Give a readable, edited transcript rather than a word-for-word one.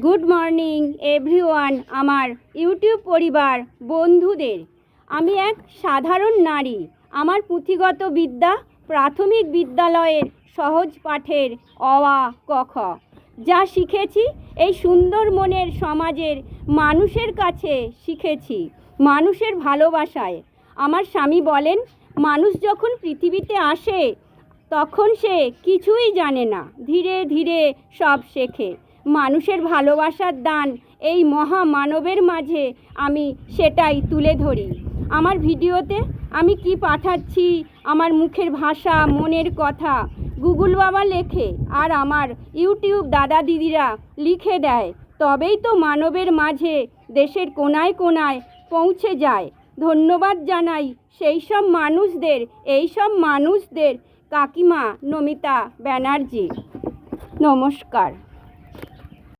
Good morning everyone, আমার YouTube পরিবার বন্ধুদের। আমি এক সাধারণ নারী। আমার পুঁথিগত বিদ্যা প্রাথমিক বিদ্যালয়ের সহজ পাঠের অ আ ক খ। যা শিখেছি এই সুন্দর মনের সমাজের মানুষের কাছে শিখেছি, মানুষের ভালোবাসায়। আমার স্বামী বলেন, মানুষ যখন পৃথিবীতে আসে তখন সে কিছুই জানে না, ধীরে ধীরে সব শেখে। মানুষের ভালোবাসার দান এই মহামানবের মাঝে আমি সেটাই তুলে ধরি। আমার ভিডিওতে আমি কি পাঠাচ্ছি, আমার মুখের ভাষা, মনের কথা গুগল বাবা লেখে আর আমার ইউটিউব দাদা দিদিরা লিখে দেয়, তবেই তো মানবের মাঝে দেশের কোনায় কোনায় পৌঁছে যায়। ধন্যবাদ জানাই সেই সব মানুষদের, এই সব মানুষদের। কাকিমা নমিতা ব্যানার্জি, নমস্কার।